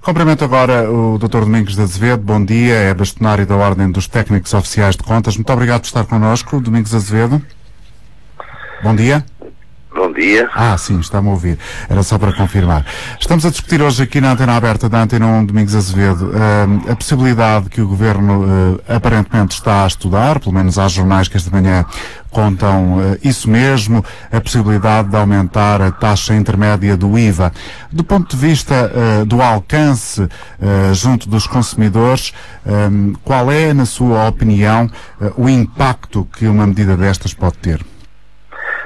Cumprimento agora o Dr. Domingos de Azevedo. Bom dia, é bastonário da Ordem dos Técnicos Oficiais de Contas. Muito obrigado por estar connosco, Domingos de Azevedo. Bom dia. Bom dia. Sim, está-me a ouvir. Era só para confirmar. Estamos a discutir hoje aqui na Antena Aberta da Antena 1, Domingos Azevedo, a possibilidade que o Governo aparentemente está a estudar, pelo menos há jornais que esta manhã contam isso mesmo, a possibilidade de aumentar a taxa intermédia do IVA. Do ponto de vista do alcance junto dos consumidores, qual é, na sua opinião, o impacto que uma medida destas pode ter?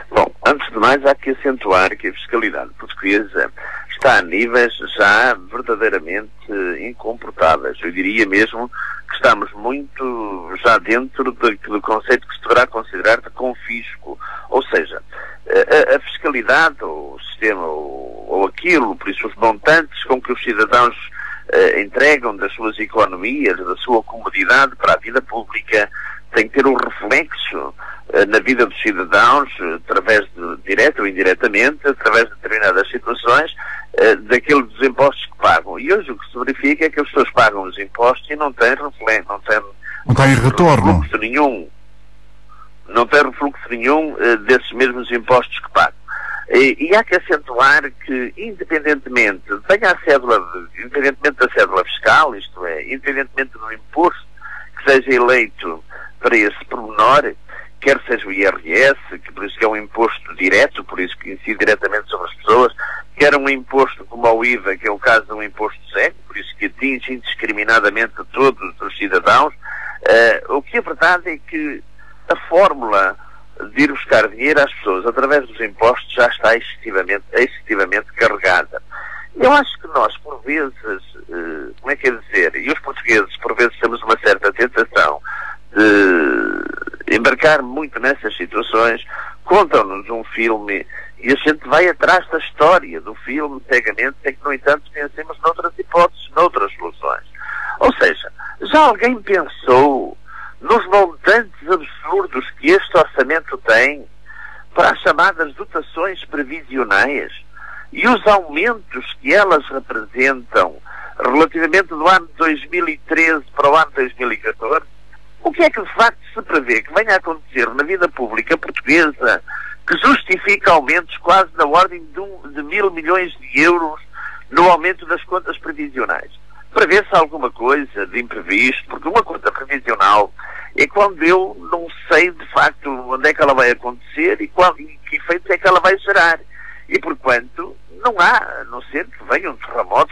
Bom, antes de mais há que acentuar que a fiscalidade portuguesa está a níveis já verdadeiramente incomportáveis. Eu diria mesmo que estamos muito já dentro do conceito que se deverá considerar de confisco. Ou seja, a fiscalidade, ou o sistema, ou aquilo, por isso os montantes com que os cidadãos entregam das suas economias, da sua comodidade para a vida pública, tem que ter um reflexo na vida dos cidadãos, através de, direto ou indiretamente, através de determinadas situações, daqueles dos impostos que pagam. E hoje o que se verifica é que as pessoas pagam os impostos e não têm reflexo, não têm retorno. Não tem refluxo nenhum desses mesmos impostos que pagam. E há que acentuar que, independentemente da cédula fiscal, isto é, independentemente do imposto que seja eleito para esse pormenor, quer seja o IRS, que por isso que é um imposto direto, por isso que incide diretamente sobre as pessoas, quer um imposto como o IVA, que é o caso de um imposto cego, por isso que atinge indiscriminadamente todos os cidadãos, o que é verdade é que a fórmula de ir buscar dinheiro às pessoas através dos impostos já está excessivamente carregada. Eu acho que nós, por vezes, e os portugueses, por vezes, temos uma certa tentação de embarcar muito nessas situações. Contam-nos um filme e a gente vai atrás da história do filme cegamente, sem que, no entanto, pensemos noutras hipóteses, noutras soluções. Ou seja, já alguém pensou nos montantes absurdos que este orçamento tem para as chamadas dotações previsionais e os aumentos que elas representam relativamente do ano 2013 para o ano 2014? O que é que de facto se prevê que venha a acontecer na vida pública portuguesa que justifica aumentos quase na ordem de 1.000 milhões de euros no aumento das contas previsionais? Prevê-se alguma coisa de imprevisto? Porque uma conta previsional é quando eu não sei de facto onde é que ela vai acontecer e que efeitos é que ela vai gerar. E porquanto não há, a não ser que venha um terremoto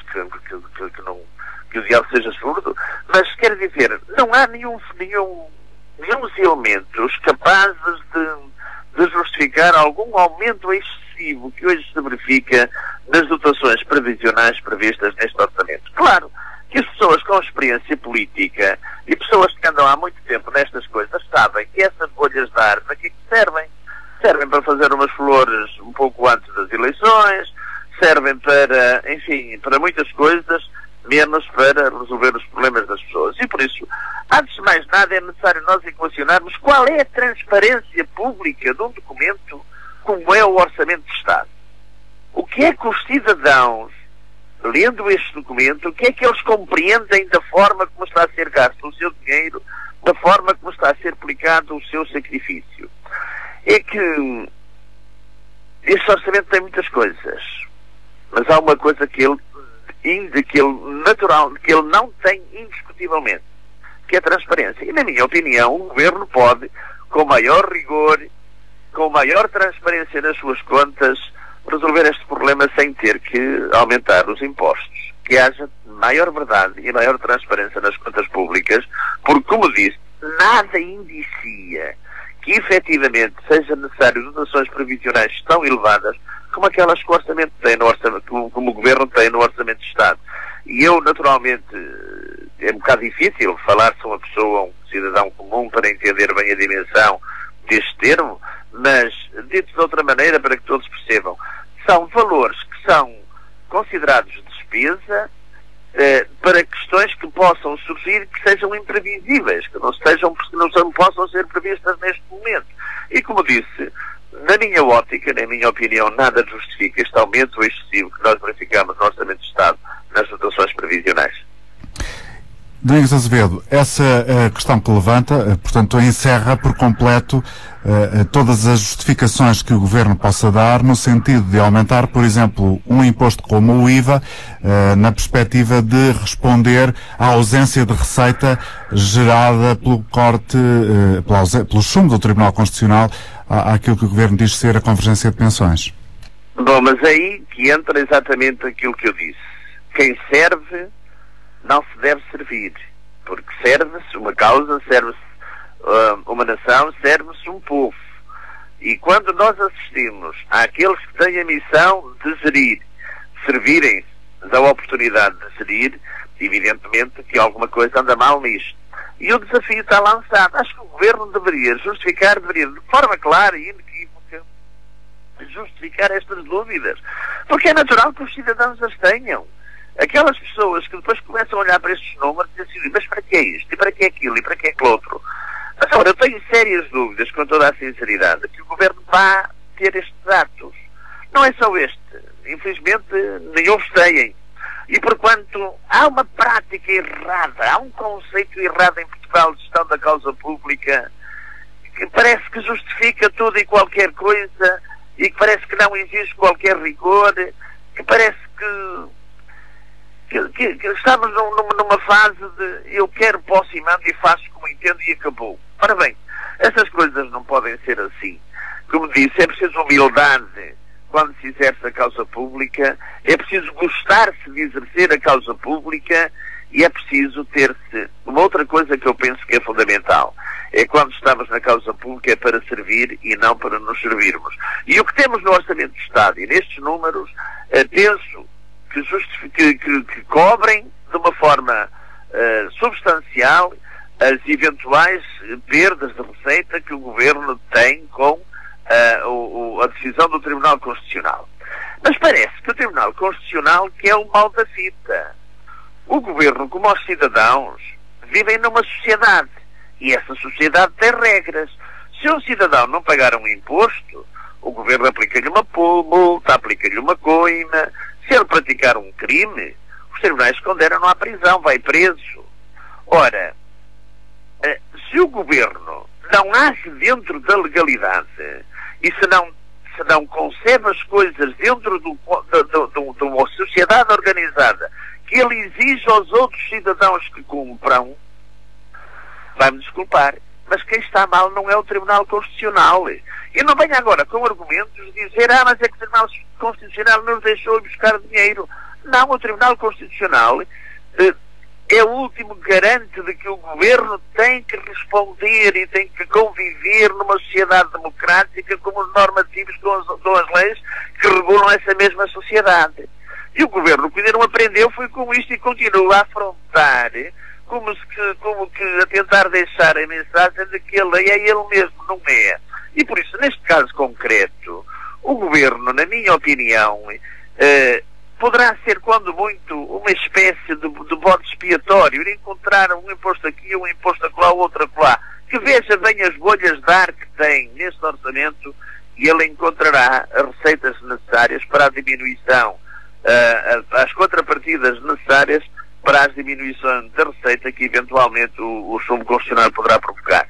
que o diabo seja surdo, mas quer dizer, não há nenhum elementos capazes de justificar algum aumento excessivo que hoje se verifica nas dotações previsionais previstas neste orçamento. Claro que as pessoas com experiência política e pessoas que andam há muito tempo nestas coisas sabem que essas bolhas de ar para que servem? Servem para fazer umas flores um pouco antes das eleições, servem para, enfim, para muitas coisas, menos para resolver os problemas das pessoas. E por isso, antes de mais nada, é necessário nós equacionarmos qual é a transparência pública de um documento como é o Orçamento de Estado. O que é que os cidadãos, lendo este documento, o que é que eles compreendem da forma como está a ser gasto o seu dinheiro, da forma como está a ser aplicado o seu sacrifício? É que este orçamento tem muitas coisas, mas há uma coisa que ele não tem indiscutivelmente, que é a transparência. E, na minha opinião, o Governo pode, com maior rigor, com maior transparência nas suas contas, resolver este problema sem ter que aumentar os impostos. Que haja maior verdade e maior transparência nas contas públicas, porque, como disse, nada indicia que efetivamente seja necessário dotações previsionais tão elevadas como aquelas que o orçamento tem como o Governo tem no Orçamento de Estado. E eu, naturalmente, é um bocado difícil falar se uma pessoa, um cidadão comum, para entender bem a dimensão deste termo, mas, dito de outra maneira, para que todos percebam, são valores que são considerados despesa para questões que possam surgir que sejam imprevisíveis, que não possam ser previstas neste momento. E, como disse, na minha ótica, na minha opinião, nada justifica este aumento excessivo que nós verificamos no Orçamento de Estado nas dotações previsionais. Domingos Azevedo, essa questão que levanta, portanto, encerra por completo todas as justificações que o Governo possa dar no sentido de aumentar, por exemplo, um imposto como o IVA, na perspectiva de responder à ausência de receita gerada pelo corte, pelo chumbo do Tribunal Constitucional àquilo que o Governo diz ser a convergência de pensões. Bom, mas aí que entra exatamente aquilo que eu disse. Quem serve não se deve servir, porque serve-se uma causa, serve-se uma nação, serve-se um povo. E quando nós assistimos àqueles que têm a missão de gerir, servirem da oportunidade de gerir, evidentemente que alguma coisa anda mal nisto. E o desafio está lançado. Acho que o Governo deveria justificar, de forma clara e inequívoca, justificar estas dúvidas. Porque é natural que os cidadãos as tenham. Aquelas pessoas que depois começam a olhar para estes números e dizem assim, mas para que é isto? E para que é aquilo? E para que é aquilo outro? Mas agora, eu tenho sérias dúvidas, com toda a sinceridade, que o Governo vá ter estes atos. Não é só este. Infelizmente, nenhum os têm. E porquanto há uma prática errada, há um conceito errado em Portugal de gestão da causa pública, que parece que justifica tudo e qualquer coisa, e que parece que não exige qualquer rigor, que parece que estamos numa fase de eu quero, posso e mando e faço como entendo e acabou. Ora bem, essas coisas não podem ser assim. Como disse, é preciso humildade quando se exerce a causa pública, é preciso gostar-se de exercer a causa pública e é preciso ter-se uma outra coisa que eu penso que é fundamental. É quando estamos na causa pública é para servir e não para nos servirmos. E o que temos no Orçamento do Estado e nestes números, penso que cobrem de uma forma substancial as eventuais perdas de receita que o Governo tem com a decisão do Tribunal Constitucional. Mas parece que o Tribunal Constitucional quer o mal da fita. O Governo, como os cidadãos, vivem numa sociedade e essa sociedade tem regras. Se um cidadão não pagar um imposto, o Governo aplica-lhe uma multa, aplica-lhe uma coima. Se ele praticar um crime, os tribunais condenam-no à prisão, vai preso. Ora, se o Governo não age dentro da legalidade e se não concebe as coisas dentro de uma sociedade organizada que ele exige aos outros cidadãos que cumpram, vai-me desculpar, mas quem está mal não é o Tribunal Constitucional. E não venha agora com argumentos de dizer, mas é que o Tribunal Constitucional nos deixou ir buscar dinheiro. Não, o Tribunal Constitucional é o último garante de que o Governo tem que responder e tem que conviver numa sociedade democrática como os normativos com as leis que regulam essa mesma sociedade. E o Governo, que ainda não aprendeu, foi com isto e continua a afrontar como que a tentar deixar a mensagem de que a lei é ele mesmo, não é. E por isso, neste caso concreto, o Governo, na minha opinião, poderá ser, quando muito, uma espécie de bode expiatório, ir encontrar um imposto aqui, um imposto acolá, outro acolá, que veja bem as bolhas de ar que tem neste orçamento e ele encontrará as receitas necessárias para a diminuição, as contrapartidas necessárias para as diminuições da receita que eventualmente o chumbo constitucional poderá provocar.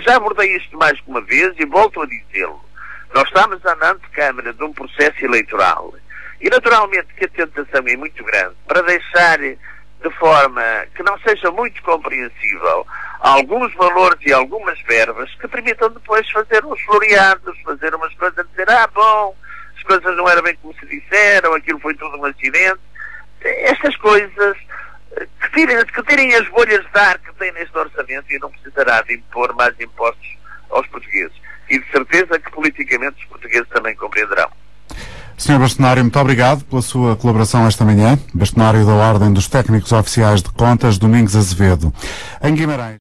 Já abordei isto mais que uma vez e volto a dizê-lo. Nós estamos na antecâmara de um processo eleitoral e naturalmente que a tentação é muito grande para deixar de forma que não seja muito compreensível alguns valores e algumas verbas que permitam depois fazer uns floreados, fazer umas coisas, dizer, bom, as coisas não eram bem como se disseram, aquilo foi tudo um acidente. Estas coisas que tirem as bolhas de ar que tem neste orçamento e não precisará de impor mais impostos aos portugueses. E de certeza que politicamente os portugueses também compreenderão. Sr. Bastonário, muito obrigado pela sua colaboração esta manhã. Bastonário da Ordem dos Técnicos Oficiais de Contas, Domingos Azevedo. Em Guimarães.